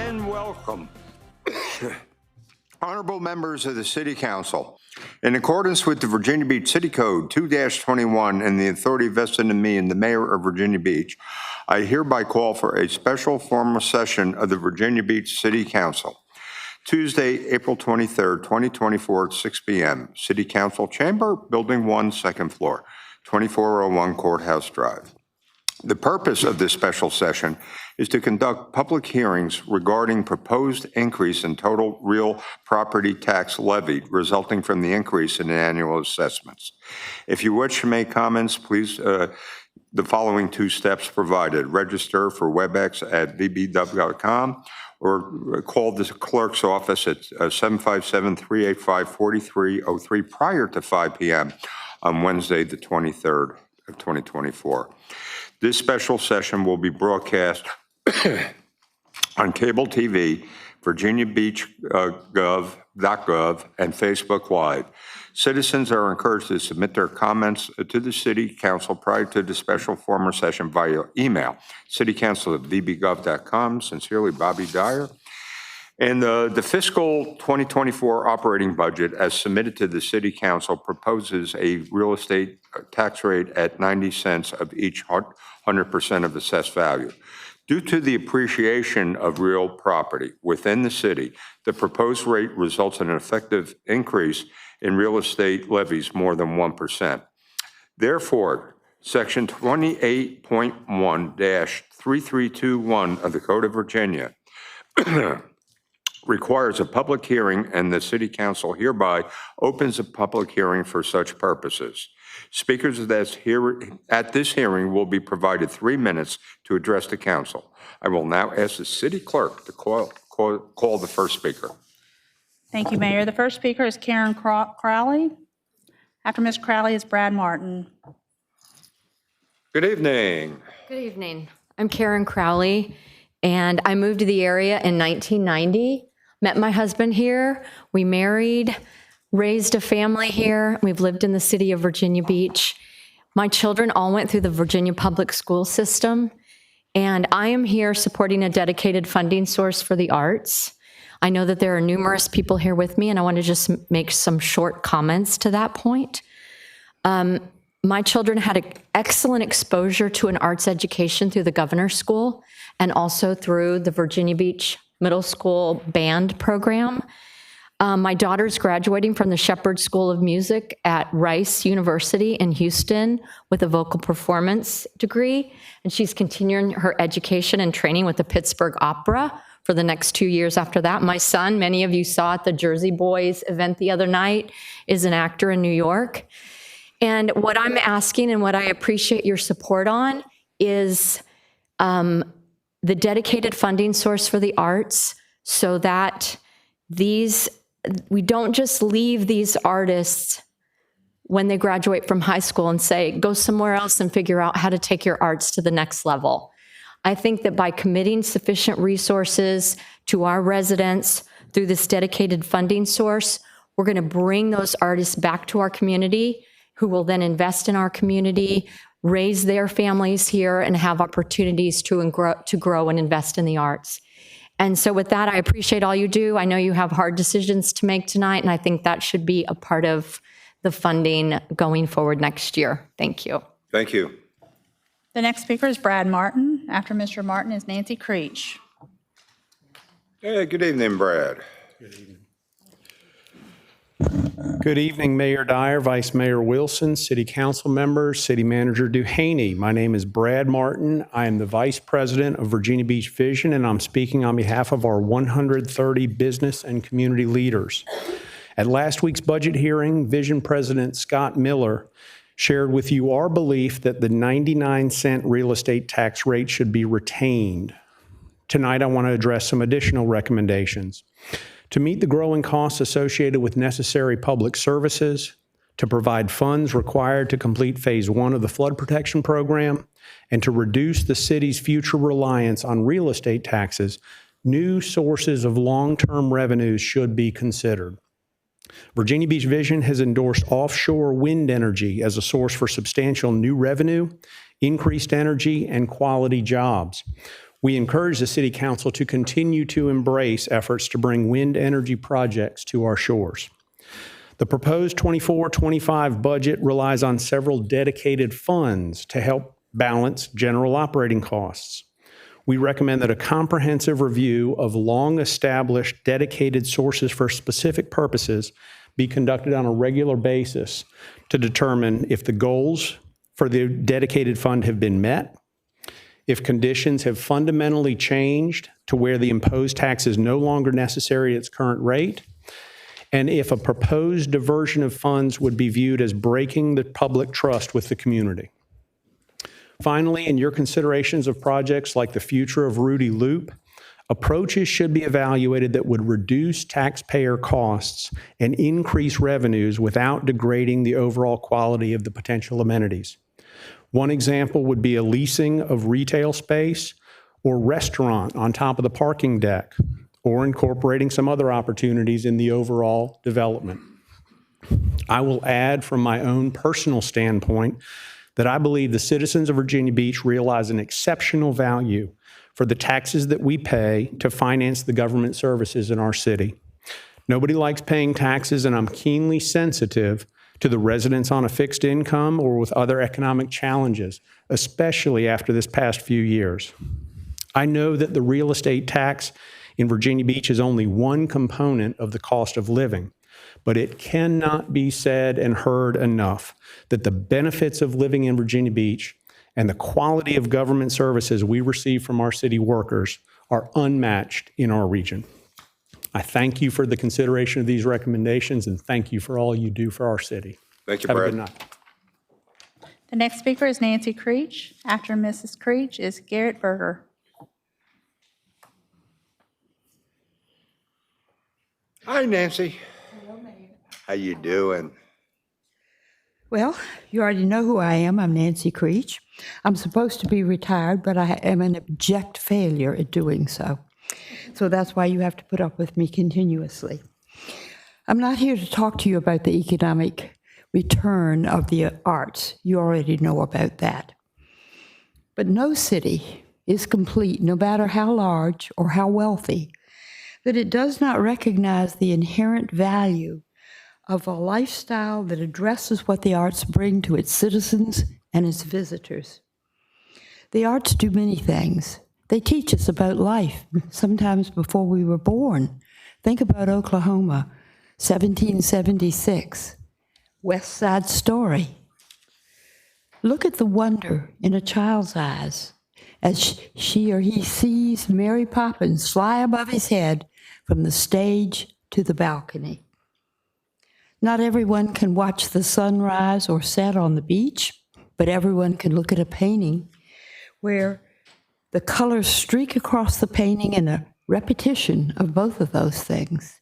and welcome. Honorable members of the City Council, in accordance with the Virginia Beach City Code 2-21 and the authority vested in me and the Mayor of Virginia Beach, I hereby call for a special formal session of the Virginia Beach City Council. Tuesday, April 23rd, 2024 at 6 p.m. City Council Chamber, Building 1, second floor, 2401 Courthouse Drive. The purpose of this special session is to conduct public hearings regarding proposed increase in total real property tax levied resulting from the increase in annual assessments. If you wish to make comments, please the following two steps provided. Register for WebEx at vbw.com or call the clerk's office at 757-385-4303 prior to 5 p.m. on Wednesday, the 23rd of 2024. This special session will be broadcast on cable TV, virginiabeach.gov, and Facebook Live. Citizens are encouraged to submit their comments to the City Council prior to the special formal session via email, citycouncil@vbgov.com. Sincerely, Bobby Dyer. And the fiscal 2024 operating budget, as submitted to the City Council, proposes a real estate tax rate at 90 cents of each 100% of assessed value. Due to the appreciation of real property within the city, the proposed rate results in an effective increase in real estate levies more than 1%. Therefore, Section 28.1-3321 of the Code of Virginia requires a public hearing, and the City Council hereby opens a public hearing for such purposes. Speakers at this hearing will be provided 3 minutes to address the Council. I will now ask the City Clerk to call the first speaker. Thank you, Mayor. The first speaker is Karen Crowley. After Ms. Crowley is Brad Martin. Good evening. Good evening. I'm Karen Crowley, and I moved to the area in 1990. Met my husband here. We married, raised a family here. We've lived in the city of Virginia Beach. My children all went through the Virginia public school system, and I am here supporting a dedicated funding source for the arts. I know that there are numerous people here with me, and I want to just make some short comments to that point. My children had an excellent exposure to an arts education through the Governor's School and also through the Virginia Beach Middle School band program. My daughter's graduating from the Shepherd School of Music at Rice University in Houston with a vocal performance degree, and she's continuing her education and training with the Pittsburgh Opera for the next 2 years after that. My son, many of you saw at the Jersey Boys event the other night, is an actor in New York. And what I'm asking and what I appreciate your support on is the dedicated funding source for the arts so that we don't just leave these artists when they graduate from high school and say, go somewhere else and figure out how to take your arts to the next level. I think that by committing sufficient resources to our residents through this dedicated funding source, we're going to bring those artists back to our community who will then invest in our community, raise their families here, and have opportunities to grow and invest in the arts. And so with that, I appreciate all you do. I know you have hard decisions to make tonight, and I think that should be a part of the funding going forward next year. Thank you. Thank you. The next speaker is Brad Martin. After Mr. Martin is Nancy Creech. Hey, good evening, Brad. Good evening. Good evening, Mayor Dyer, Vice Mayor Wilson, City Council members, City Manager Duhaney. My name is Brad Martin. I am the Vice President of Virginia Beach Vision, and I'm speaking on behalf of our 130 business and community leaders. At last week's budget hearing, Vision President Scott Miller shared with you our belief that the 99-cent real estate tax rate should be retained. Tonight, I want to address some additional recommendations. To meet the growing costs associated with necessary public services, to provide funds required to complete Phase 1 of the flood protection program, and to reduce the city's future reliance on real estate taxes, new sources of long-term revenues should be considered. Virginia Beach Vision has endorsed offshore wind energy as a source for substantial new revenue, increased energy, and quality jobs. We encourage the City Council to continue to embrace efforts to bring wind energy projects to our shores. The proposed 24-25 budget relies on several dedicated funds to help balance general operating costs. We recommend that a comprehensive review of long-established dedicated sources for specific purposes be conducted on a regular basis to determine if the goals for the dedicated fund have been met, if conditions have fundamentally changed to where the imposed tax is no longer necessary at its current rate, and if a proposed diversion of funds would be viewed as breaking the public trust with the community. Finally, in your considerations of projects like the future of Rudy Loop, approaches should be evaluated that would reduce taxpayer costs and increase revenues without degrading the overall quality of the potential amenities. One example would be a leasing of retail space or restaurant on top of the parking deck, or incorporating some other opportunities in the overall development. I will add from my own personal standpoint that I believe the citizens of Virginia Beach realize an exceptional value for the taxes that we pay to finance the government services in our city. Nobody likes paying taxes, and I'm keenly sensitive to the residents on a fixed income or with other economic challenges, especially after this past few years. I know that the real estate tax in Virginia Beach is only one component of the cost of living, but it cannot be said and heard enough that the benefits of living in Virginia Beach and the quality of government services we receive from our city workers are unmatched in our region. I thank you for the consideration of these recommendations, and thank you for all you do for our city. Thank you, Have a Brad. good night. The next speaker is Nancy Creech. After Mrs. Creech is Garrett Berger. Hi, Nancy. Hello, Mayor. How you doing? Well, you already know who I am. I'm Nancy Creech. I'm supposed to be retired, but I am an abject failure at doing so. So that's why you have to put up with me continuously. I'm not here to talk to you about the economic return of the arts. You already know about that. But no city is complete, no matter how large or how wealthy, that it does not recognize the inherent value of a lifestyle that addresses what the arts bring to its citizens and its visitors. The arts do many things. They teach us about life, sometimes before we were born. Think about Oklahoma, 1776, West Side Story. Look at the wonder in a child's eyes as she or he sees Mary Poppins fly above his head from the stage to the balcony. Not everyone can watch the sunrise or set on the beach, but everyone can look at a painting where the colors streak across the painting in a repetition of both of those things.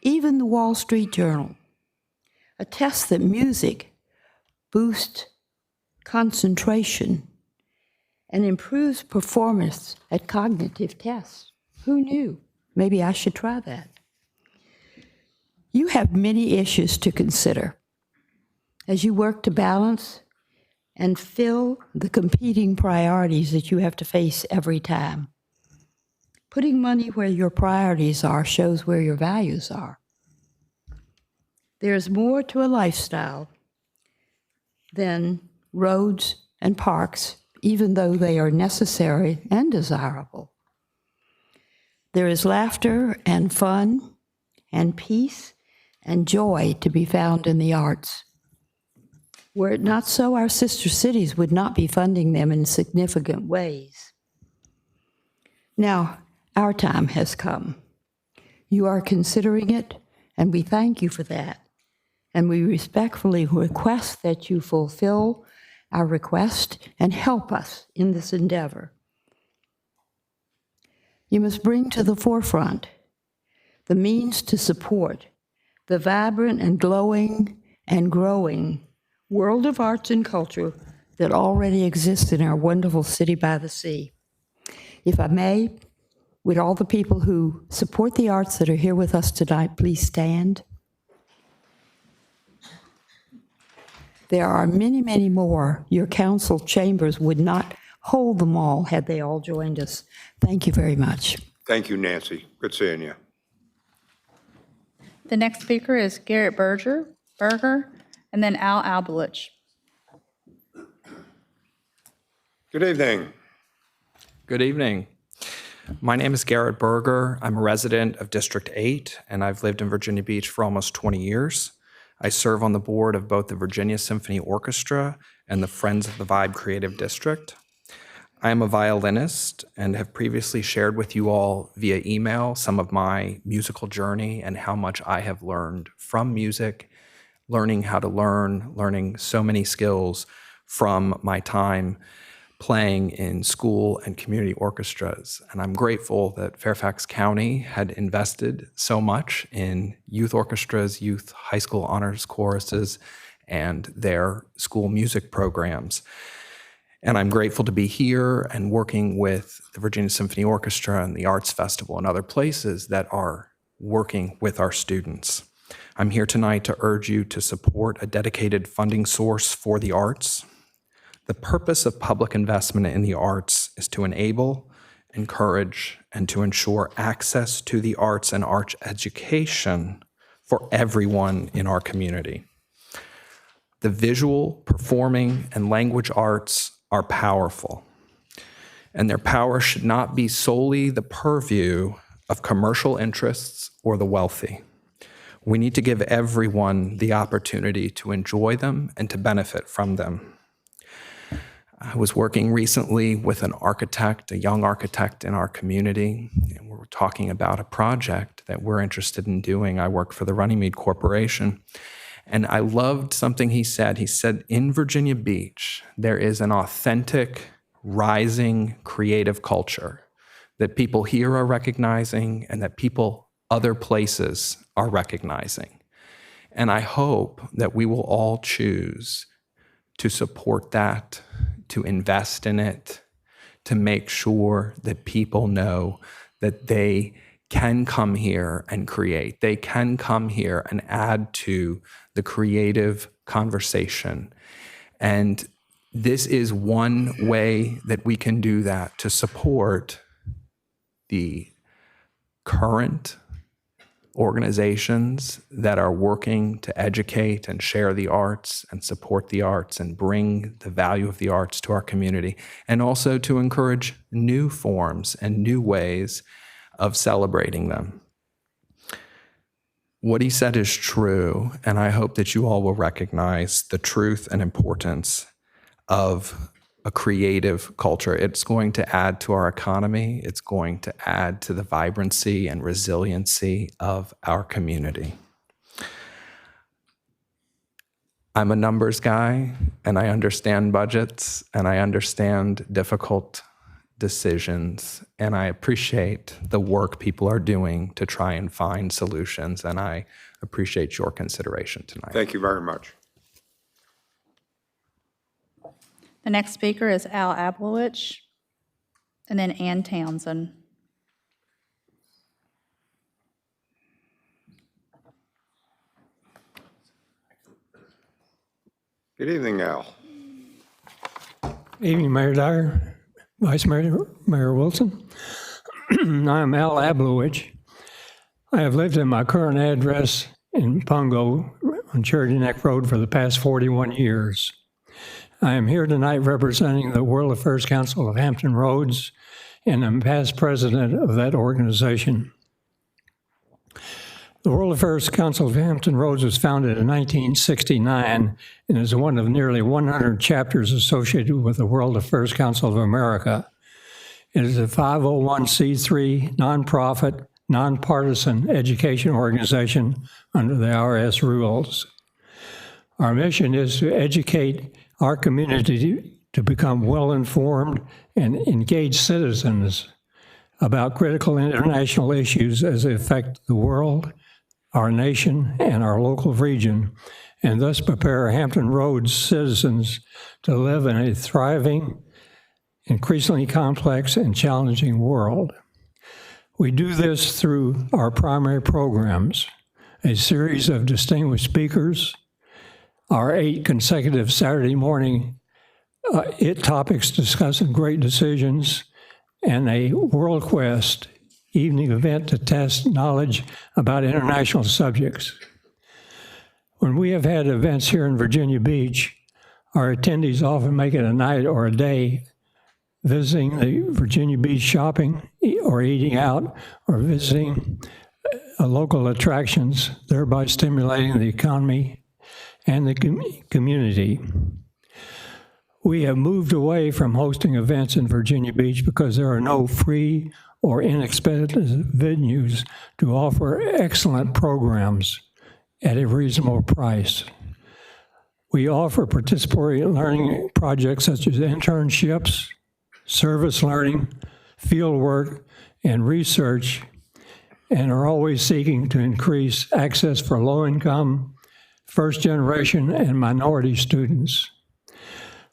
Even the Wall Street Journal attests that music boosts concentration and improves performance at cognitive tests. Who knew? Maybe I should try that. You have many issues to consider as you work to balance and fill the competing priorities that you have to face every time. Putting money where your priorities are shows where your values are. There's more to a lifestyle than roads and parks, even though they are necessary and desirable. There is laughter and fun and peace and joy to be found in the arts. Were it not so, our sister cities would not be funding them in significant ways. Now, our time has come. You are considering it, and we thank you for that. And we respectfully request that you fulfill our request and help us in this endeavor. You must bring to the forefront the means to support the vibrant and glowing and growing world of arts and culture that already exists in our wonderful city by the sea. If I may, would all the people who support the arts that are here with us tonight please stand? there are many, many more. Your council chambers would not hold them all had they all joined us. Thank you very much. Thank you, Nancy. Good seeing you. The next speaker is Garrett Berger, and then Al Albulich. Good evening. Good evening. My name is Garrett Berger. I'm a resident of District 8, and I've lived in Virginia Beach for almost 20 years. I serve on the board of both the Virginia Symphony Orchestra and the Friends of the Vibe Creative District. I am a violinist and have previously shared with you all via email some of my musical journey and how much I have learned from music, learning how to learning so many skills from my time playing in school and community orchestras. And I'm grateful that Fairfax County had invested so much in youth orchestras, youth high school honors choruses, and their school music programs. And I'm grateful to be here and working with the Virginia Symphony Orchestra and the Arts Festival and other places that are working with our students. I'm here tonight to urge you to support a dedicated funding source for the arts. The purpose of public investment in the arts is to enable, encourage, and to ensure access to the arts and arts education for everyone in our community. The visual, performing, and language arts are powerful, and their power should not be solely the purview of commercial interests or the wealthy. We need to give everyone the opportunity to enjoy them and to benefit from them. I was working recently with an architect, a young architect in our community, and we were talking about a project that we're interested in doing. I work for the Runnymede Corporation, and I loved something he said. He said, in Virginia Beach, there is an authentic, rising, creative culture that people here are recognizing and that people other places are recognizing. And I hope that we will all choose to support that, to invest in it, to make sure that people know that they can come here and create. They can come here and add to the creative conversation. And this is one way that we can do that to support the current organizations that are working to educate and share the arts and support the arts and bring the value of the arts to our community, and also to encourage new forms and new ways of celebrating them. What he said is true, and I hope that you all will recognize the truth and importance of a creative culture. It's going to add to our economy. It's going to add to the vibrancy and resiliency of our community. I'm a numbers guy, and I understand budgets, and I understand difficult decisions, and I appreciate the work people are doing to try and find solutions, and I appreciate your consideration tonight. Thank you very much. The next speaker is Al Albulich, and then Ann Townsend. Good evening, Al. Evening, Mayor Dyer, Vice Mayor Wilson. I'm Al Abluich. I have lived in my current address in Pungo on Charity Neck Road for the past 41 years. I am here tonight representing the World Affairs Council of Hampton Roads, and I'm past president of that organization. The World Affairs Council of Hampton Roads was founded in 1969 and is one of nearly 100 chapters associated with the World Affairs Council of America. It is a 501c3 nonprofit, nonpartisan education organization under the IRS rules. Our mission is to educate our community to become well-informed and engaged citizens about critical international issues as they affect the world, our nation, and our local region, and thus prepare Hampton Roads citizens to live in a thriving, increasingly complex and challenging world. We do this through our primary programs, a series of distinguished speakers, our 8 consecutive Saturday morning topics discussing great decisions, and a World Quest evening event to test knowledge about international subjects. When we have had events here in Virginia Beach, our attendees often make it a night or a day visiting the Virginia Beach shopping or eating out or visiting local attractions, thereby stimulating the economy and the community. We have moved away from hosting events in Virginia Beach because there are no free or inexpensive venues to offer excellent programs at a reasonable price. We offer participatory learning projects such as internships, service learning, field work, and research, and are always seeking to increase access for low-income, first-generation, and minority students.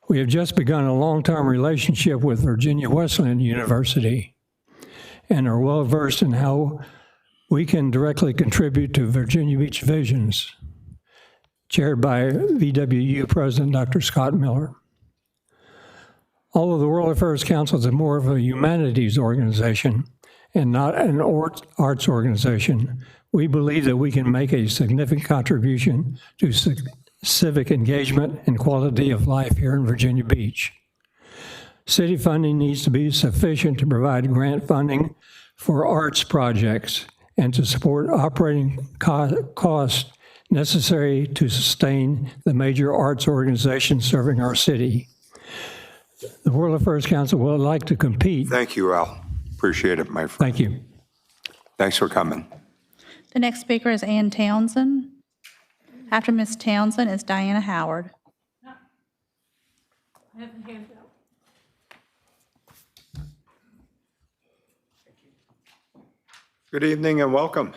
We have just begun a long-term relationship with Virginia Wesleyan University and are well-versed in how we can directly contribute to Virginia Beach Visions, chaired by VWU President Dr. Scott Miller. Although the World Affairs Council is more of a humanities organization and not an arts organization, we believe that we can make a significant contribution to civic engagement and quality of life here in Virginia Beach. City funding needs to be sufficient to provide grant funding for arts projects and to support operating costs necessary to sustain the major arts organizations serving our city. The World Affairs Council would like to compete. Thank you, Al. Appreciate it, my friend. Thank you. Thanks for coming. The next speaker is Ann Townsend. After Ms. Townsend is Diana Howard. Good evening and welcome.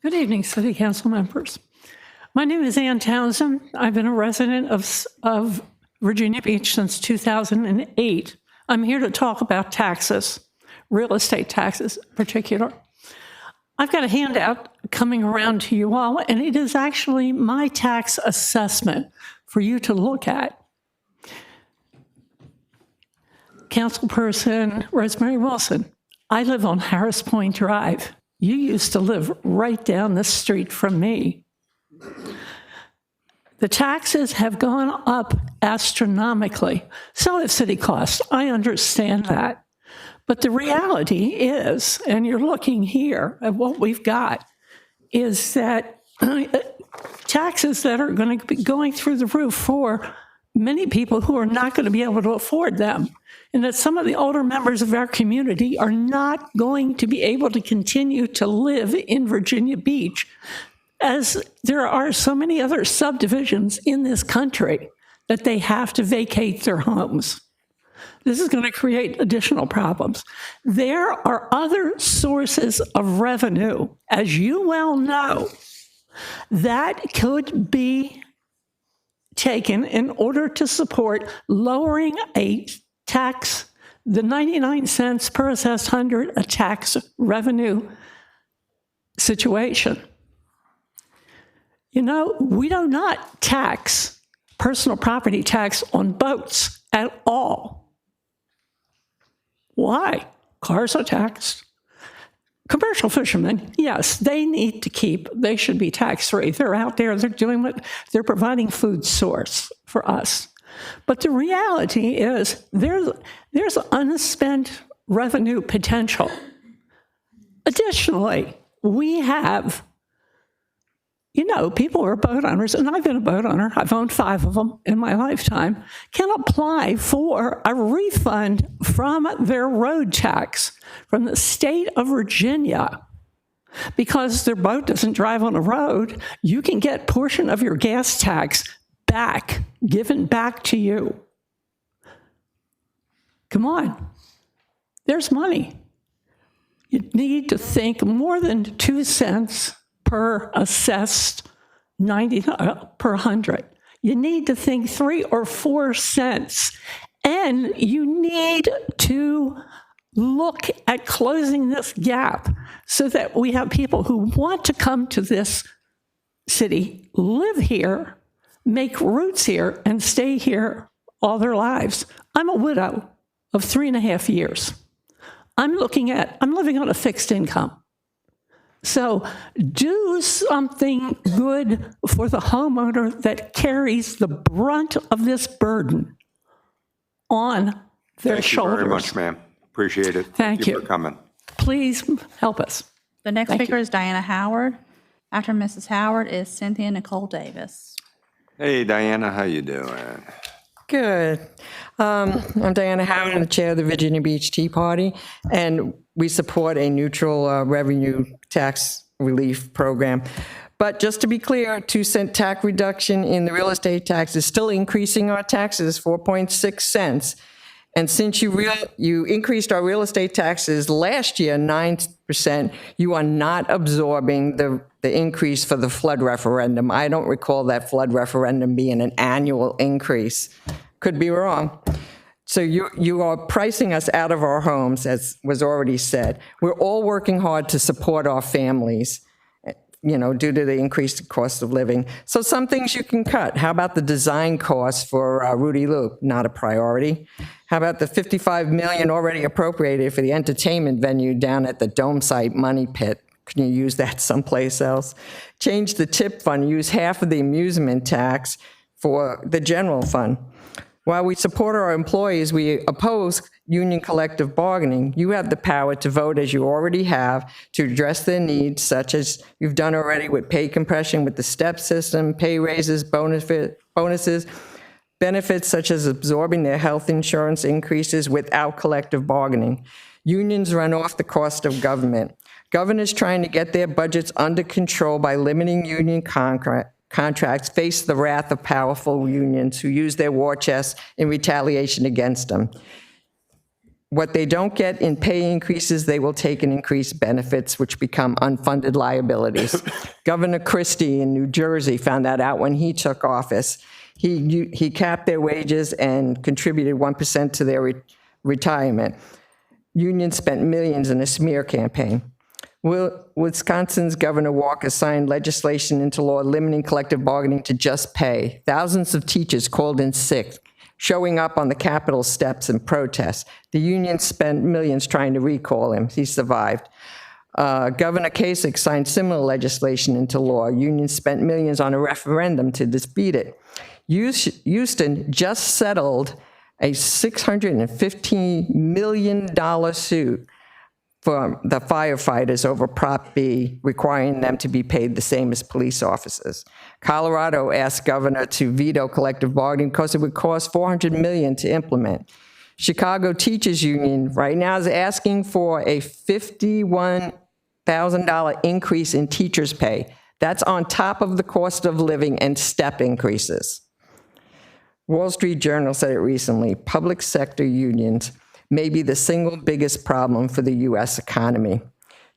Good evening, City Council members. My name is Ann Townsend. I've been a resident of Virginia Beach since 2008. I'm here to talk about taxes, real estate taxes in particular. I've got a handout coming around to you all, and it is actually my tax assessment for you to look at. Councilperson Rosemary Wilson, I live on Harris Point Drive. You used to live right down the street from me. The taxes have gone up astronomically. So have city costs. I understand that. But the reality is, and you're looking here at what we've got, is that taxes that are going to be going through the roof for many people who are not going to be able to afford them, and that some of the older members of our community are not going to be able to continue to live in Virginia Beach, as there are so many other subdivisions in this country that they have to vacate their homes. This is going to create additional problems. There are other sources of revenue, as you well know, that could be taken in order to support lowering a tax, the 99 cents per assessed hundred, a tax revenue situation. You know, we do not tax personal property tax on boats at all. Why? Cars are taxed. Commercial fishermen, yes, they should be tax-free. They're out there, they're providing food source for us. But the reality is there's unspent revenue potential. Additionally, we have, people who are boat owners, and I've been a boat owner, I've owned 5 of them in my lifetime, can apply for a refund from their road tax from the state of Virginia. Because their boat doesn't drive on a road, you can get a portion of your gas tax back, given back to you. Come on, there's money. You need to think more than 2 cents per assessed 90 per 100. You need to think 3 or 4 cents. And you need to look at closing this gap so that we have people who want to come to this city, live here, make roots here and stay here all their lives. I'm a widow of 3.5 years. I'm living on a fixed income. So do something good for the homeowner that carries the brunt of this burden on their Thank you shoulders. very much, ma'am. Appreciate it. Thank you. for coming. Please help us. The next Thank speaker is Diana Howard. After Mrs. Howard is Cynthia Nicole Davis. Hey, Diana, how you doing? Good. I'm Diana Howard, I'm the chair of the Virginia Beach Tea Party, and we support a neutral revenue tax relief program. But just to be clear, 2-cent tax reduction in the real estate tax is still increasing our taxes 4.6 cents. And since you increased our real estate taxes last year 9%, you are not absorbing the increase for the flood referendum. I don't recall that flood referendum being an annual increase. Could be wrong. So you are pricing us out of our homes, as was already said. We're all working hard to support our families, due to the increased cost of living. So some things you can cut. How about the design costs for Rudy Loop? Not a priority. How about the $55 million already appropriated for the entertainment venue down at the Dome site money pit? Can you use that someplace else? Change the tip fund, use half of the amusement tax for the general fund. While we support our employees, we oppose union collective bargaining. You have the power to vote, as you already have, to address their needs, such as you've done already with pay compression with the STEP system, pay raises, bonuses, benefits such as absorbing their health insurance increases without collective bargaining. Unions run off the cost of government. Governors trying to get their budgets under control by limiting union contracts face the wrath of powerful unions who use their war chests in retaliation against them. What they don't get in pay increases, they will take in increased benefits, which become unfunded liabilities. Governor Christie in New Jersey found that out when he took office. He capped their wages and contributed 1% to their retirement. Unions spent millions in a smear campaign. Wisconsin's Governor Walker signed legislation into law limiting collective bargaining to just pay. Thousands of teachers called in sick, showing up on the Capitol steps in protest. The union spent millions trying to recall him. He survived. Governor Kasich signed similar legislation into law. Unions spent millions on a referendum to defeat it. Houston just settled a $615 million suit for the firefighters over Prop B, requiring them to be paid the same as police officers. Colorado asked governor to veto collective bargaining because it would cost $400 million to implement. Chicago Teachers Union right now is asking for a $51,000 increase in teachers' pay. That's on top of the cost of living and step increases. Wall Street Journal said it recently, public sector unions may be the single biggest problem for the U.S. economy.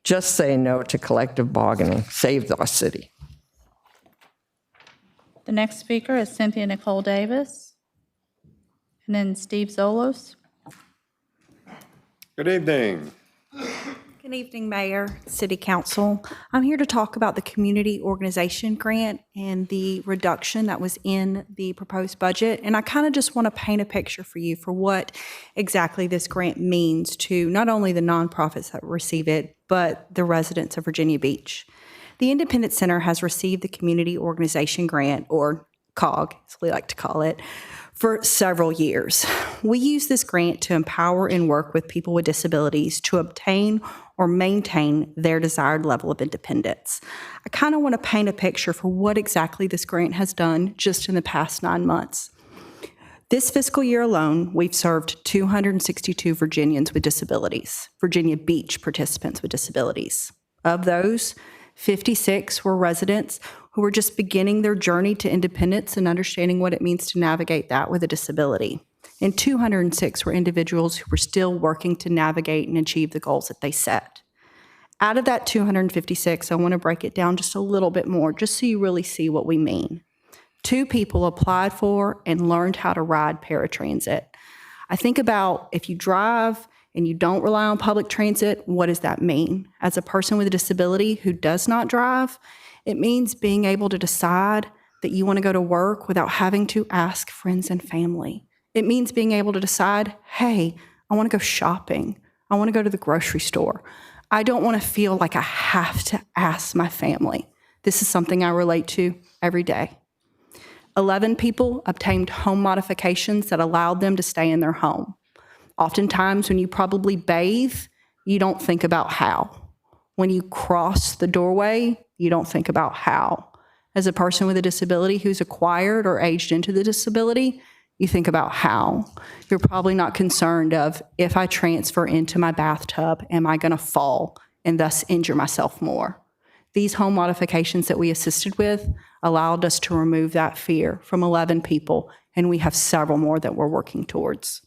Just say no to collective bargaining. Save our city. The next speaker is Cynthia Nicole Davis, and then Steve Zolos. Good evening. Good evening, Mayor, City Council. I'm here to talk about the community organization grant and the reduction that was in the proposed budget. And I kind of just want to paint a picture for you for what exactly this grant means to not only the nonprofits that receive it, but the residents of Virginia Beach. The Independent Center has received the community organization grant, or COG, as we like to call it, for several years. We use this grant to empower and work with people with disabilities to obtain or maintain their desired level of independence. I kind of want to paint a picture for what exactly this grant has done just in the past 9 months. This fiscal year alone, we've served 262 Virginians with disabilities, Virginia Beach participants with disabilities. Of those, 56 were residents who were just beginning their journey to independence and understanding what it means to navigate that with a disability. And 206 were individuals who were still working to navigate and achieve the goals that they set. Out of that 256, I want to break it down just a little bit more, just so you really see what we mean. 2 people applied for and learned how to ride paratransit. I think about if you drive and you don't rely on public transit, what does that mean? As a person with a disability who does not drive, it means being able to decide that you want to go to work without having to ask friends and family. It means being able to decide, hey, I want to go shopping. I want to go to the grocery store. I don't want to feel like I have to ask my family. This is something I relate to every day. 11 people obtained home modifications that allowed them to stay in their home. Oftentimes, when you probably bathe, you don't think about how. When you cross the doorway, you don't think about how. As a person with a disability who's acquired or aged into the disability, you think about how. You're probably not concerned of, if I transfer into my bathtub, am I going to fall and thus injure myself more? These home modifications that we assisted with allowed us to remove that fear from 11 people, and we have several more that we're working towards.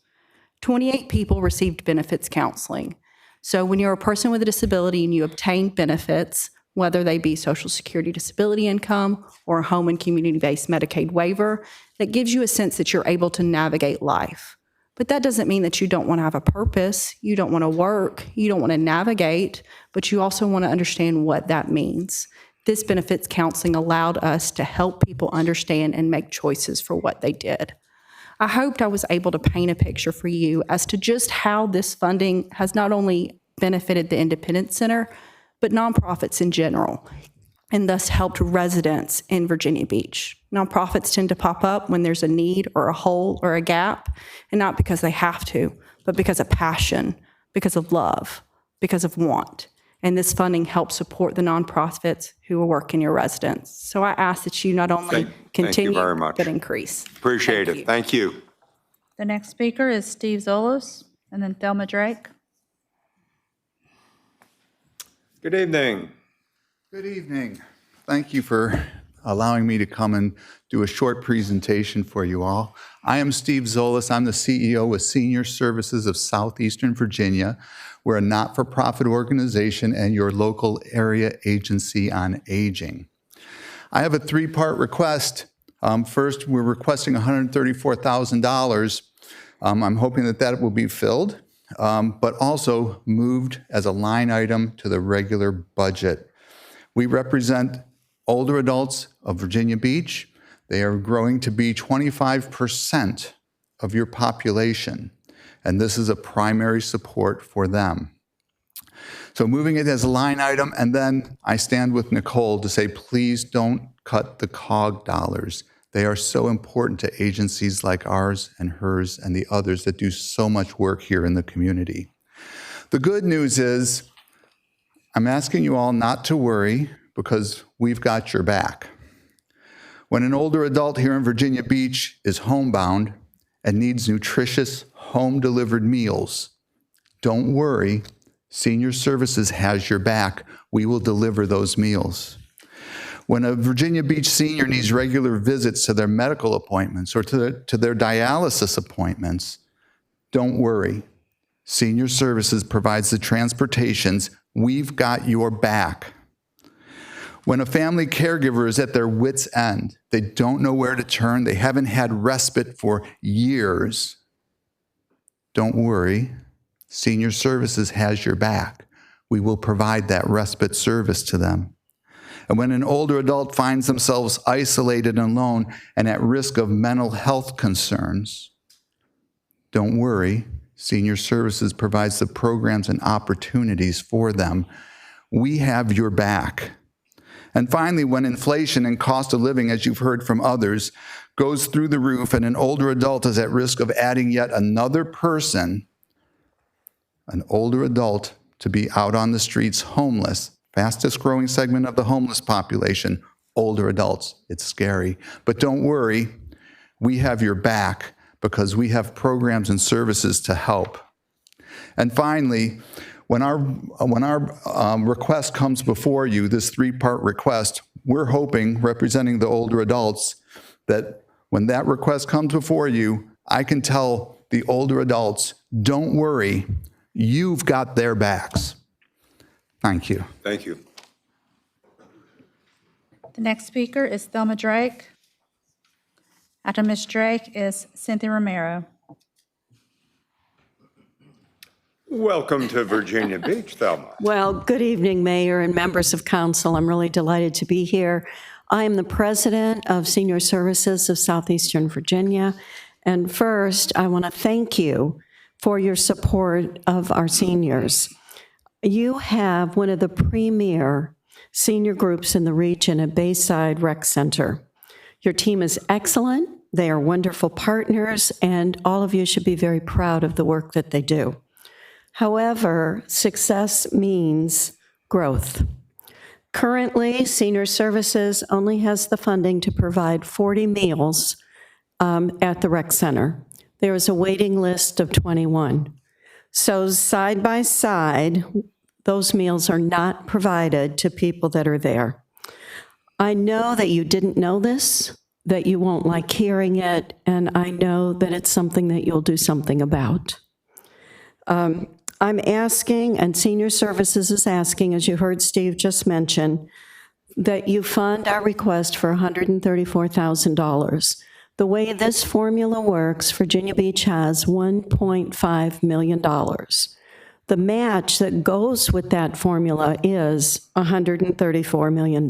28 people received benefits counseling. So when you're a person with a disability and you obtain benefits, whether they be Social Security disability income or a home and community-based Medicaid waiver, that gives you a sense that you're able to navigate life. But that doesn't mean that you don't want to have a purpose, you don't want to work, you don't want to navigate, but you also want to understand what that means. This benefits counseling allowed us to help people understand and make choices for what they did. I hoped I was able to paint a picture for you as to just how this funding has not only benefited the Independence Center, but nonprofits in general, and thus helped residents in Virginia Beach. Nonprofits tend to pop up when there's a need or a hole or a gap, and not because they have to, but because of passion, because of love, because of want. And this funding helps support the nonprofits who work in your residence. So I ask that you not only continue, very much. but increase. Appreciate it. Thank you. The next speaker is Steve Zolos, and then Thelma Drake. Good evening. Good evening. Thank you for allowing me to come and do a short presentation for you all. I am Steve Zolos. I'm the CEO of Senior Services of Southeastern Virginia. We're a not-for-profit organization and your local area agency on aging. I have a three-part request. First, we're requesting $134,000. I'm hoping that will be filled, but also moved as a line item to the regular budget. We represent older adults of Virginia Beach. They are growing to be 25% of your population, and this is a primary support for them. So moving it as a line item, and then I stand with Nicole to say, please don't cut the COG dollars. They are so important to agencies like ours and hers and the others that do so much work here in the community. The good news is, I'm asking you all not to worry because we've got your back. When an older adult here in Virginia Beach is homebound and needs nutritious home-delivered meals, don't worry, Senior Services has your back. We will deliver those meals. When a Virginia Beach senior needs regular visits to their medical appointments or to their dialysis appointments, don't worry. Senior Services provides the transportations. We've got your back. When a family caregiver is at their wit's end, they don't know where to turn, they haven't had respite for years, don't worry. Senior Services has your back. We will provide that respite service to them. And when an older adult finds themselves isolated and alone and at risk of mental health concerns, don't worry. Senior Services provides the programs and opportunities for them. We have your back. And finally, when inflation and cost of living, as you've heard from others, goes through the roof and an older adult is at risk of adding yet another person, an older adult to be out on the streets homeless, fastest growing segment of the homeless population, older adults. It's scary. But don't worry, we have your back because we have programs and services to help. And finally, when our request comes before you, this three-part request, we're hoping, representing the older adults, that when that request comes before you, I can tell the older adults, don't worry, you've got their backs. Thank you. Thank you. The next speaker is Thelma Drake. After Ms. Drake is Cynthia Romero. Welcome to Virginia Beach, Thelma. Well, good evening, Mayor and members of council. I'm really delighted to be here. I am the president of Senior Services of Southeastern Virginia. And first, I want to thank you for your support of our seniors. You have one of the premier senior groups in the region at Bayside Rec Center. Your team is excellent. They are wonderful partners, and all of you should be very proud of the work that they do. However, success means growth. Currently, Senior Services only has the funding to provide 40 meals at the rec center. There is a waiting list of 21. So side by side, those meals are not provided to people that are there. I know that you didn't know this, that you won't like hearing it, and I know that it's something that you'll do something about. I'm asking, and Senior Services is asking, as you heard Steve just mention, that you fund our request for $134,000. The way this formula works, Virginia Beach has $1.5 million. The match that goes with that formula is $134 million.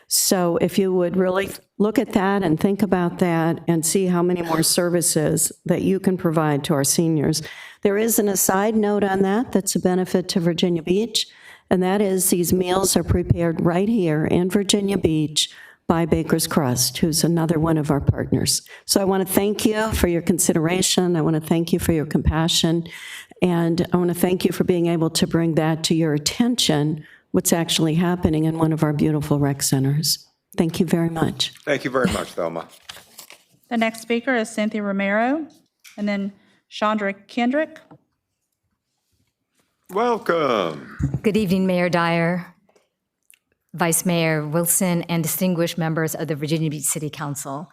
So if you would really look at that and think about that and see how many more services that you can provide to our seniors. There is an aside note on that that's a benefit to Virginia Beach, and that is these meals are prepared right here in Virginia Beach by Baker's Crust, who's another one of our partners. So I want to thank you for your consideration. I want to thank you for your compassion. And I want to thank you for being able to bring that to your attention, what's actually happening in one of our beautiful rec centers. Thank you very much. Thank you very much, Thelma. The next speaker is Cynthia Romero, and then Chandra Kendrick. Welcome. Good evening, Mayor Dyer, Vice Mayor Wilson, and distinguished members of the Virginia Beach City Council.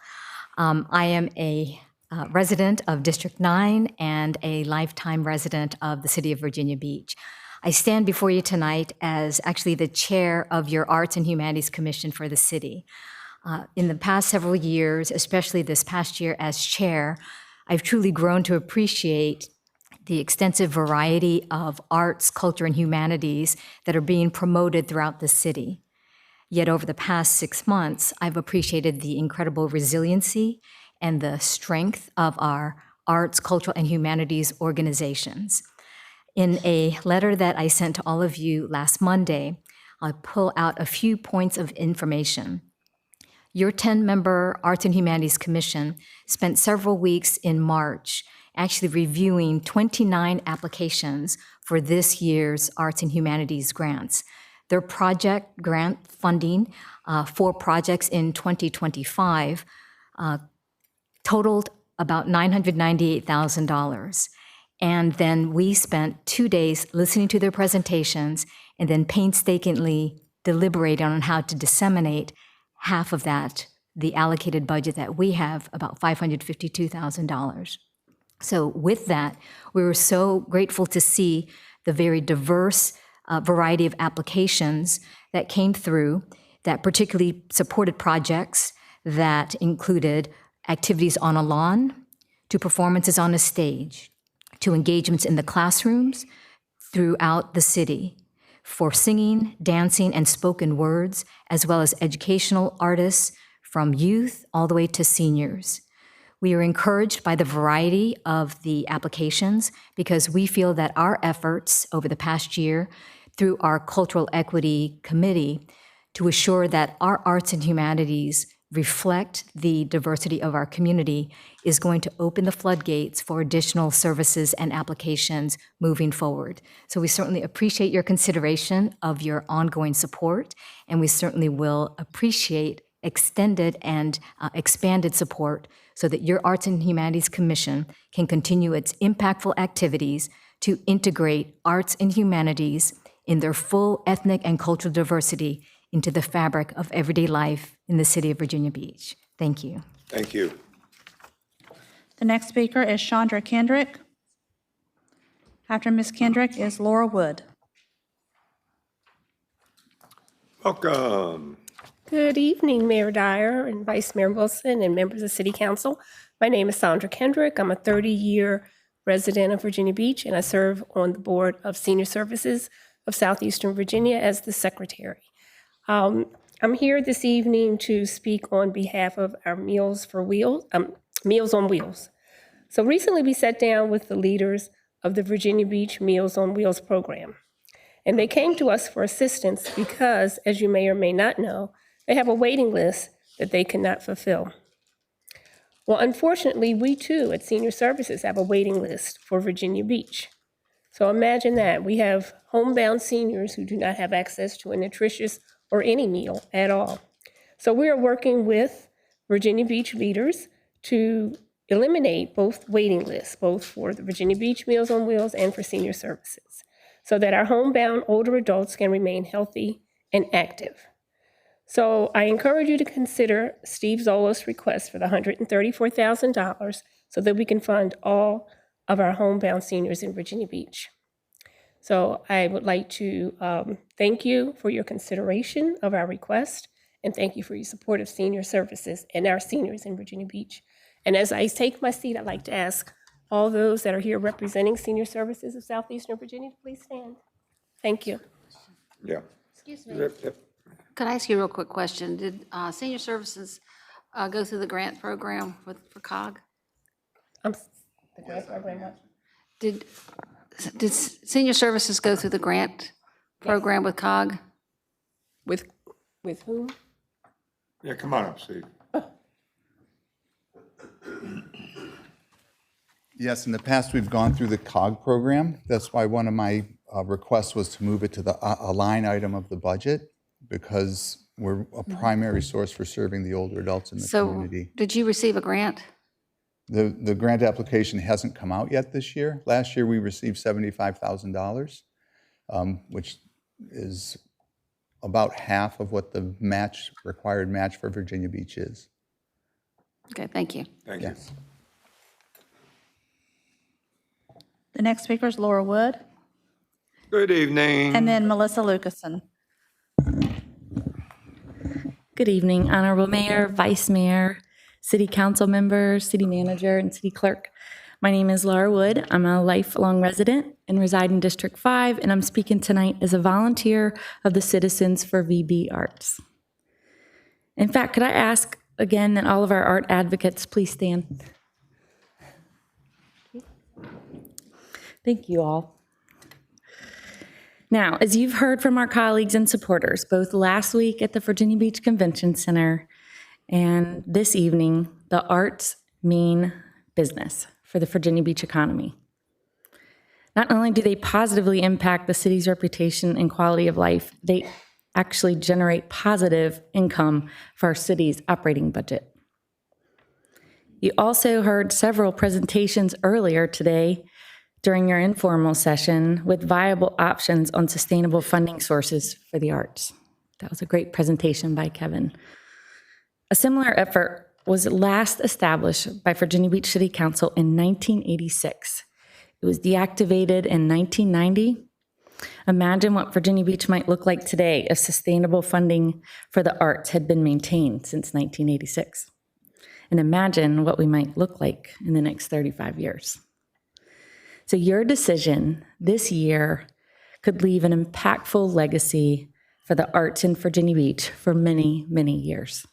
I am a resident of District 9 and a lifetime resident of the city of Virginia Beach. I stand before you tonight as actually the chair of your Arts and Humanities Commission for the city. In the past several years, especially this past year as chair, I've truly grown to appreciate the extensive variety of arts, culture, and humanities that are being promoted throughout the city. Yet over the past 6 months, I've appreciated the incredible resiliency and the strength of our arts, cultural, and humanities organizations. In a letter that I sent to all of you last Monday, I'll pull out a few points of information. Your 10-member Arts and Humanities Commission spent several weeks in March actually reviewing 29 applications for this year's Arts and Humanities grants. Their project grant funding for projects in 2025 totaled about $998,000. And then we spent 2 days listening to their presentations and then painstakingly deliberating on how to disseminate half of that, the allocated budget that we have, about $552,000. So with that, we were so grateful to see the very diverse variety of applications that came through that particularly supported projects that included activities on a lawn, to performances on a stage, to engagements in the classrooms throughout the city, for singing, dancing, and spoken words, as well as educational artists from youth all the way to seniors. We are encouraged by the variety of the applications because we feel that our efforts over the past year through our Cultural Equity Committee to assure that our arts and humanities reflect the diversity of our community is going to open the floodgates for additional services and applications moving forward. So we certainly appreciate your consideration of your ongoing support, and we certainly will appreciate extended and expanded support so that your Arts and Humanities Commission can continue its impactful activities to integrate arts and humanities in their full ethnic and cultural diversity into the fabric of everyday life in the city of Virginia Beach. Thank you. Thank you. The next speaker is Chandra Kendrick. After Ms. Kendrick is Laura Wood. Welcome. Good evening, Mayor Dyer and Vice Mayor Wilson and members of City Council. My name is Sandra Kendrick. I'm a 30-year resident of Virginia Beach, and I serve on the Board of Senior Services of Southeastern Virginia as the secretary. I'm here this evening to speak on behalf of our Meals on Wheels. So recently we sat down with the leaders of the Virginia Beach Meals on Wheels program. And they came to us for assistance because, as you may or may not know, they have a waiting list that they cannot fulfill. Well, unfortunately, we too at Senior Services have a waiting list for Virginia Beach. So imagine that. We have homebound seniors who do not have access to a nutritious or any meal at all. So we are working with Virginia Beach leaders to eliminate both waiting lists, both for the Virginia Beach Meals on Wheels and for Senior Services, so that our homebound older adults can remain healthy and active. So I encourage you to consider Steve Zola's request for the $134,000 so that we can fund all of our homebound seniors in Virginia Beach. So I would like to thank you for your consideration of our request, and thank you for your support of Senior Services and our seniors in Virginia Beach. And as I take my seat, I'd like to ask all those that are here representing Senior Services of Southeastern Virginia to please stand. Thank you. Yeah. Excuse me. Could I ask you a real quick question? Did Senior Services go through the grant program for COG? The grant program, what? Did Senior Services go through the grant program with COG? With whom? Yeah, come on up, Steve. Yes, in the past, we've gone through the COG program. That's why one of my requests was to move it to a line item of the budget, because we're a primary source for serving the older adults in the community. Did you receive a grant? The grant application hasn't come out yet this year. Last year, we received $75,000, which is about half of what the required match for Virginia Beach is. Okay, thank you. Thank you. Yes. The next speaker is Laura Wood, Good evening. and then Melissa Lucasen. Good evening, Honorable Mayor, Vice Mayor, City Council members, City Manager, and City Clerk. My name is Laura Wood. I'm a lifelong resident and reside in District 5, and I'm speaking tonight as a volunteer of the Citizens for VB Arts. In fact, could I ask again that all of our art advocates please stand? Thank you all. Now, as you've heard from our colleagues and supporters, both last week at the Virginia Beach Convention Center and this evening, the arts mean business for the Virginia Beach economy. Not only do they positively impact the city's reputation and quality of life, they actually generate positive income for our city's operating budget. You also heard several presentations earlier today during your informal session with viable options on sustainable funding sources for the arts. That was a great presentation by Kevin. A similar effort was last established by Virginia Beach City Council in 1986. It was deactivated in 1990. Imagine what Virginia Beach might look like today if sustainable funding for the arts had been maintained since 1986. And imagine what we might look like in the next 35 years. So your decision this year could leave an impactful legacy for the arts in Virginia Beach for many, many years.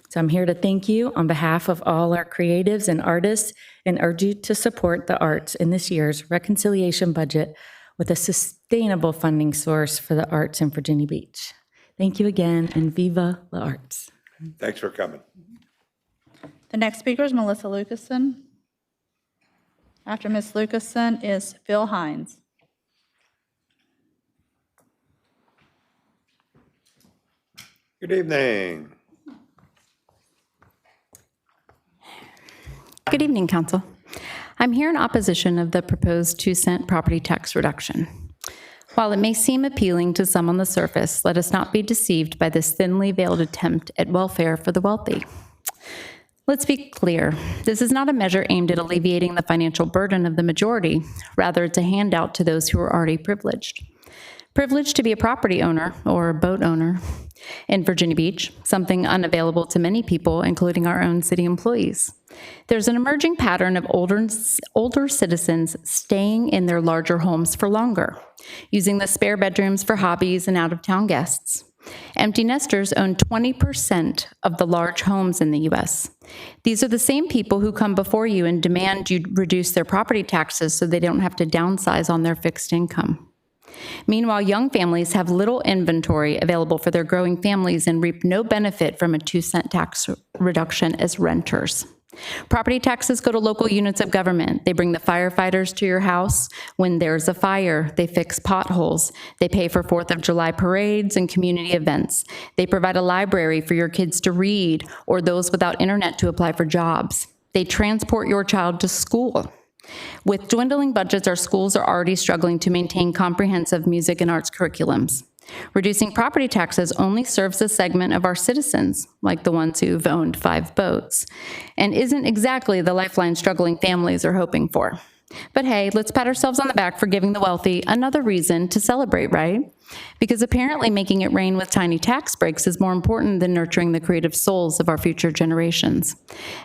So I'm here to thank you on behalf of all our creatives and artists and urge you to support the arts in this year's reconciliation budget with a sustainable funding source for the arts in Virginia Beach. Thank you again, and viva la arts. Thanks for coming. The next speaker is Melissa Lucasen. After Ms. Lucasen is Phil Hines. Good evening. Good evening, Council. I'm here in opposition of the proposed 2-cent property tax reduction. While it may seem appealing to some on the surface, let us not be deceived by this thinly veiled attempt at welfare for the wealthy. Let's be clear, this is not a measure aimed at alleviating the financial burden of the majority. Rather, it's a handout to those who are already privileged. Privileged to be a property owner or a boat owner in Virginia Beach, something unavailable to many people, including our own city employees. There's an emerging pattern of older citizens staying in their larger homes for longer, using the spare bedrooms for hobbies and out-of-town guests. Empty nesters own 20% of the large homes in the U.S. These are the same people who come before you and demand you reduce their property taxes so they don't have to downsize on their fixed income. Meanwhile, young families have little inventory available for their growing families and reap no benefit from a 2-cent tax reduction as renters. Property taxes go to local units of government. They bring the firefighters to your house when there's a fire. They fix potholes. They pay for 4th of July parades and community events. They provide a library for your kids to read or those without internet to apply for jobs. They transport your child to school. With dwindling budgets, our schools are already struggling to maintain comprehensive music and arts curriculums. Reducing property taxes only serves a segment of our citizens, like the ones who've owned 5 boats, and isn't exactly the lifeline struggling families are hoping for. But hey, let's pat ourselves on the back for giving the wealthy another reason to celebrate, right? Because apparently making it rain with tiny tax breaks is more important than nurturing the creative souls of our future generations.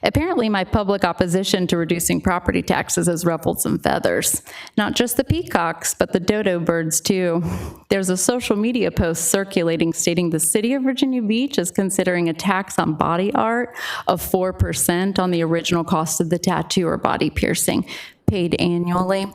Apparently my public opposition to reducing property taxes has ruffled some feathers. Not just the peacocks, but the dodo birds too. There's a social media post circulating stating the city of Virginia Beach is considering a tax on body art of 4% on the original cost of the tattoo or body piercing, paid annually.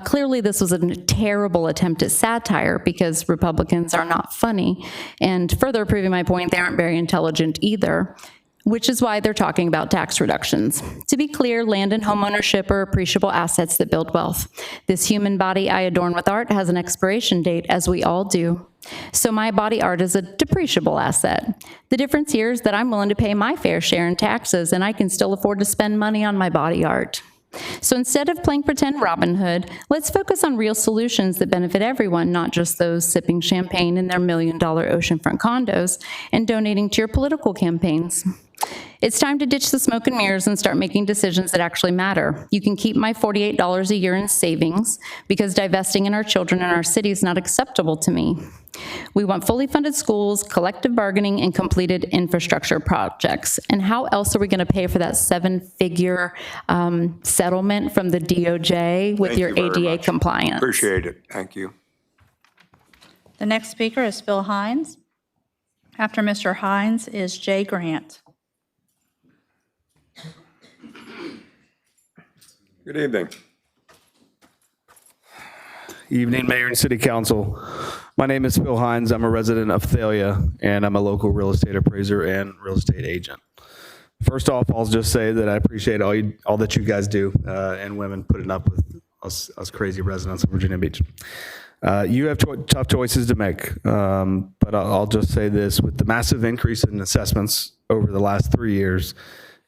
Clearly, this was a terrible attempt at satire because Republicans are not funny, and further proving my point, they aren't very intelligent either, which is why they're talking about tax reductions. To be clear, land and home ownership are appreciable assets that build wealth. This human body I adorn with art has an expiration date, as we all do. So my body art is a depreciable asset. The difference here is that I'm willing to pay my fair share in taxes, and I can still afford to spend money on my body art. So instead of playing pretend Robin Hood, let's focus on real solutions that benefit everyone, not just those sipping champagne in their $1 million oceanfront condos and donating to your political campaigns. It's time to ditch the smoke and mirrors and start making decisions that actually matter. You can keep my $48 a year in savings because divesting in our children and our city is not acceptable to me. We want fully funded schools, collective bargaining, and completed infrastructure projects. And how else are we going to pay for that 7-figure settlement from the DOJ with your ADA compliance? Appreciate it. Thank you. The next speaker is Phil Hines. After Mr. Hines is Jay Grant. Good evening. Evening, Mayor and City Council. My name is Phil Hines. I'm a resident of Thalia, and I'm a local real estate appraiser and real estate agent. First off, I'll just say that I appreciate all that you guys do and women putting up with us crazy residents of Virginia Beach. You have tough choices to make, but I'll just say this. With the massive increase in assessments over the last 3 years,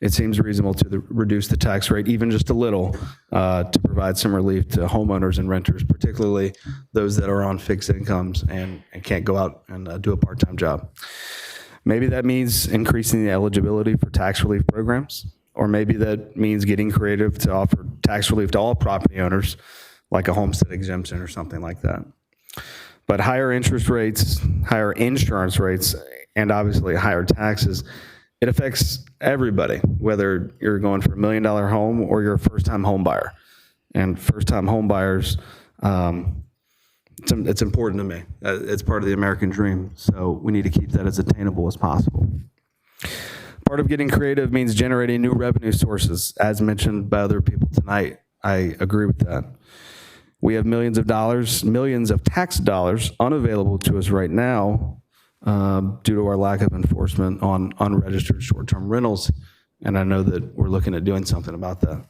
it seems reasonable to reduce the tax rate even just a little to provide some relief to homeowners and renters, particularly those that are on fixed incomes and can't go out and do a part-time job. Maybe that means increasing the eligibility for tax relief programs, or maybe that means getting creative to offer tax relief to all property owners, like a homestead exemption or something like that. But higher interest rates, higher insurance rates, and obviously higher taxes, it affects everybody, whether you're going for $1 million home or you're a first-time home buyer. And first-time home buyers, it's important to me. It's part of the American dream, so we need to keep that as attainable as possible. Part of getting creative means generating new revenue sources, as mentioned by other people tonight. I agree with that. We have millions of tax dollars unavailable to us right now due to our lack of enforcement on unregistered short-term rentals, and I know that we're looking at doing something about that.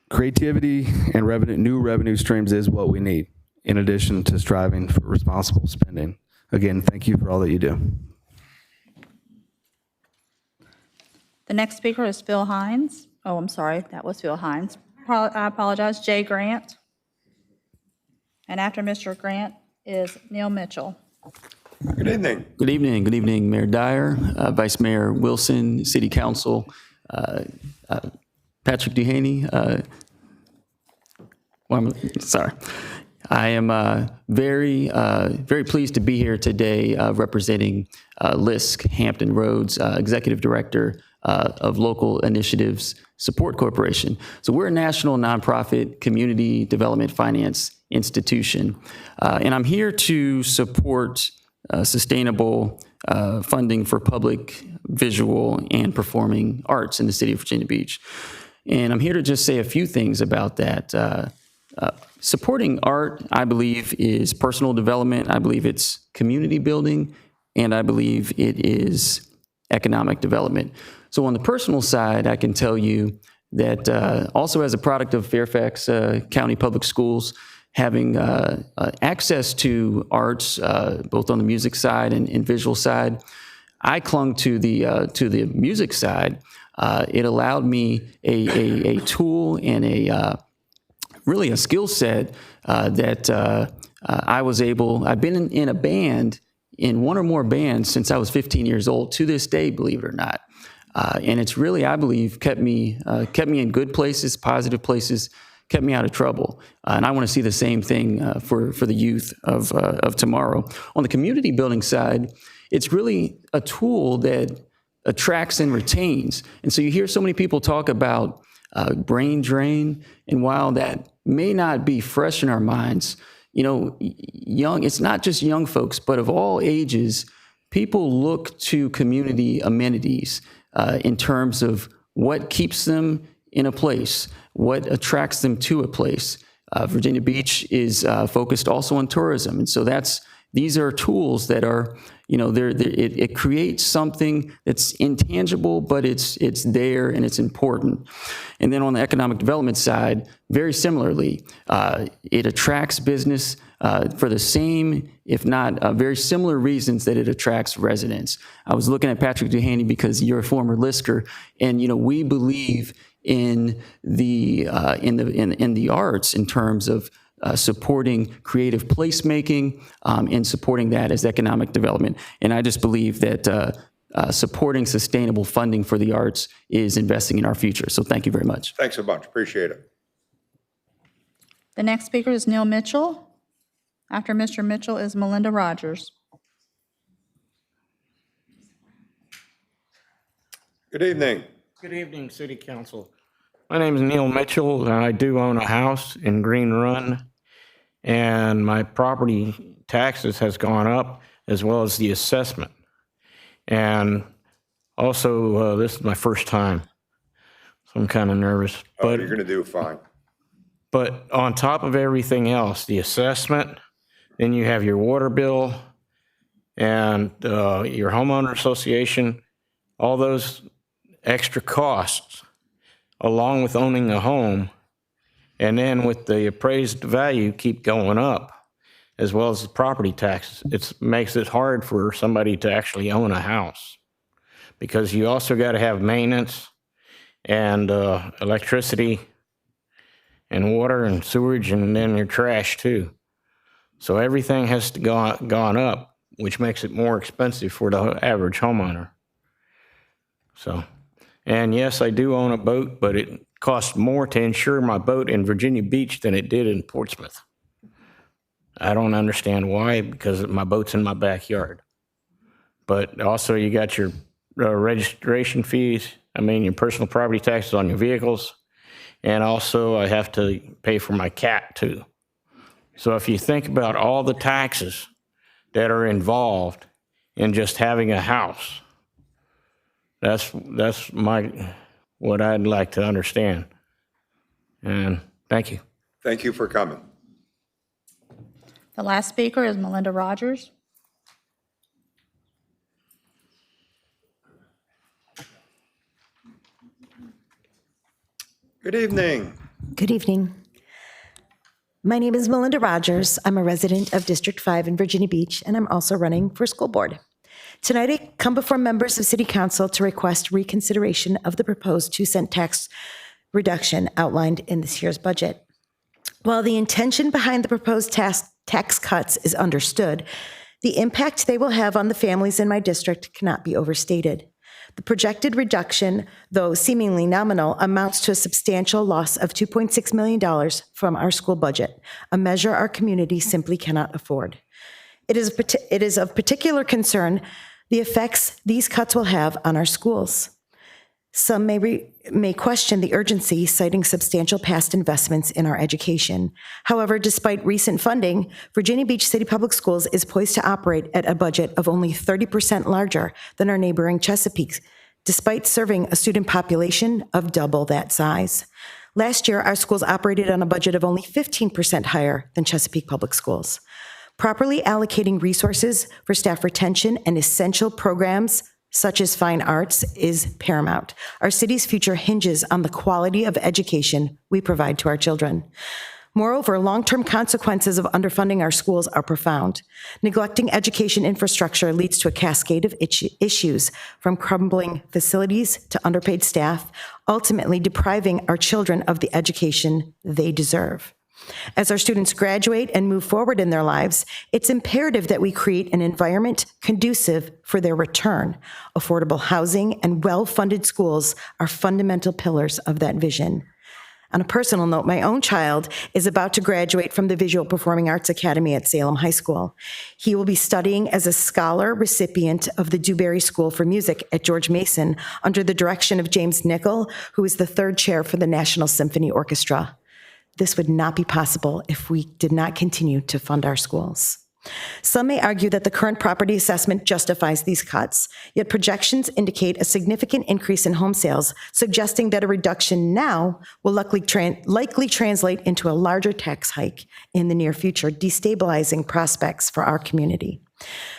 Creativity and new revenue streams is what we need, in addition to striving for responsible spending. Again, thank you for all that you do. The next speaker is Phil Hines. Oh, I'm sorry, that was Phil Hines. I apologize, Jay Grant. And after Mr. Grant is Neil Mitchell. Good evening. Good evening. Good evening, Mayor Dyer, Vice Mayor Wilson, City Council, Patrick Duhaney. Sorry. I am very pleased to be here today representing LISC, Hampton Roads, Executive Director of Local Initiatives Support Corporation. So we're a national nonprofit community development finance institution. And I'm here to support sustainable funding for public, visual, and performing arts in the city of Virginia Beach. And I'm here to just say a few things about that. Supporting art, I believe, is personal development. I believe it's community building, and I believe it is economic development. So on the personal side, I can tell you that also as a product of Fairfax County Public Schools, having access to arts, both on the music side and visual side, I clung to the music side. It allowed me a tool and really a skill set that I've been in a band, in one or more bands since I was 15 years old, to this day, believe it or not. And it's really, I believe, kept me in good places, positive places, kept me out of trouble. And I want to see the same thing for the youth of tomorrow. On the community building side, it's really a tool that attracts and retains. And so you hear so many people talk about brain drain, and while that may not be fresh in our minds, it's not just young folks, but of all ages, people look to community amenities in terms of what keeps them in a place, what attracts them to a place. Virginia Beach is focused also on tourism, and so these are tools that are, it creates something that's intangible, but it's there and it's important. And then on the economic development side, very similarly, it attracts business for the same, if not very similar reasons that it attracts residents. I was looking at Patrick Duhaney because you're a former Lisker, and we believe in the arts in terms of supporting creative placemaking and supporting that as economic development. And I just believe that supporting sustainable funding for the arts is investing in our future. So thank you very much. Thanks a bunch. Appreciate it. The next speaker is Neil Mitchell. After Mr. Mitchell is Melinda Rogers. Good evening. Good evening, City Council. My name is Neil Mitchell, and I do own a house in Green Run, and my property taxes has gone up as well as the assessment. And also, this is my first time, so I'm kind of nervous. But you're going to do fine. But on top of everything else, the assessment, then you have your water bill and your homeowner association, all those extra costs, along with owning a home, and then with the appraised value keep going up, as well as the property taxes. It makes it hard for somebody to actually own a house, because you also got to have maintenance and electricity and water and sewage, and then your trash too. So everything has to gone up, which makes it more expensive for the average homeowner. So, and yes, I do own a boat, but it costs more to insure my boat in Virginia Beach than it did in Portsmouth. I don't understand why, because my boat's in my backyard. But also you got your registration fees, your personal property taxes on your vehicles, and also I have to pay for my cat too. So if you think about all the taxes that are involved in just having a house, that's what I'd like to understand. And thank you. Thank you for coming. The last speaker is Melinda Rogers. Good evening. Good evening. My name is Melinda Rogers. I'm a resident of District 5 in Virginia Beach, and I'm also running for school board. Tonight, I come before members of City Council to request reconsideration of the proposed 2-cent tax reduction outlined in this year's budget. While the intention behind the proposed tax cuts is understood, the impact they will have on the families in my district cannot be overstated. The projected reduction, though seemingly nominal, amounts to a substantial loss of $2.6 million from our school budget, a measure our community simply cannot afford. It is of particular concern the effects these cuts will have on our schools. Some may question the urgency, citing substantial past investments in our education. However, despite recent funding, Virginia Beach City Public Schools is poised to operate at a budget of only 30% larger than our neighboring Chesapeake, despite serving a student population of double that size. Last year, our schools operated on a budget of only 15% higher than Chesapeake Public Schools. Properly allocating resources for staff retention and essential programs such as fine arts is paramount. Our city's future hinges on the quality of education we provide to our children. Moreover, long-term consequences of underfunding our schools are profound. Neglecting education infrastructure leads to a cascade of issues, from crumbling facilities to underpaid staff, ultimately depriving our children of the education they deserve. As our students graduate and move forward in their lives, it's imperative that we create an environment conducive for their return. Affordable housing and well-funded schools are fundamental pillars of that vision. On a personal note, my own child is about to graduate from the Visual Performing Arts Academy at Salem High School. He will be studying as a scholar recipient of the Dewberry School for Music at George Mason under the direction of James Nickel, who is the third chair for the National Symphony Orchestra. This would not be possible if we did not continue to fund our schools. Some may argue that the current property assessment justifies these cuts, yet projections indicate a significant increase in home sales, suggesting that a reduction now will likely translate into a larger tax hike in the near future, destabilizing prospects for our community.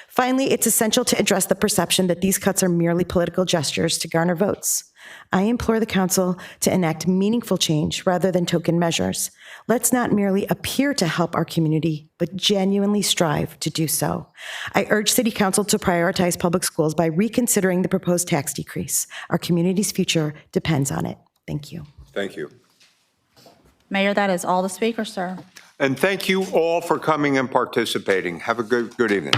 Finally, it's essential to address the perception that these cuts are merely political gestures to garner votes. I implore the council to enact meaningful change rather than token measures. Let's not merely appear to help our community, but genuinely strive to do so. I urge City Council to prioritize public schools by reconsidering the proposed tax decrease. Our community's future depends on it. Thank you. Thank you. Mayor, that is all the speakers, sir. And thank you all for coming and participating. Have a good evening.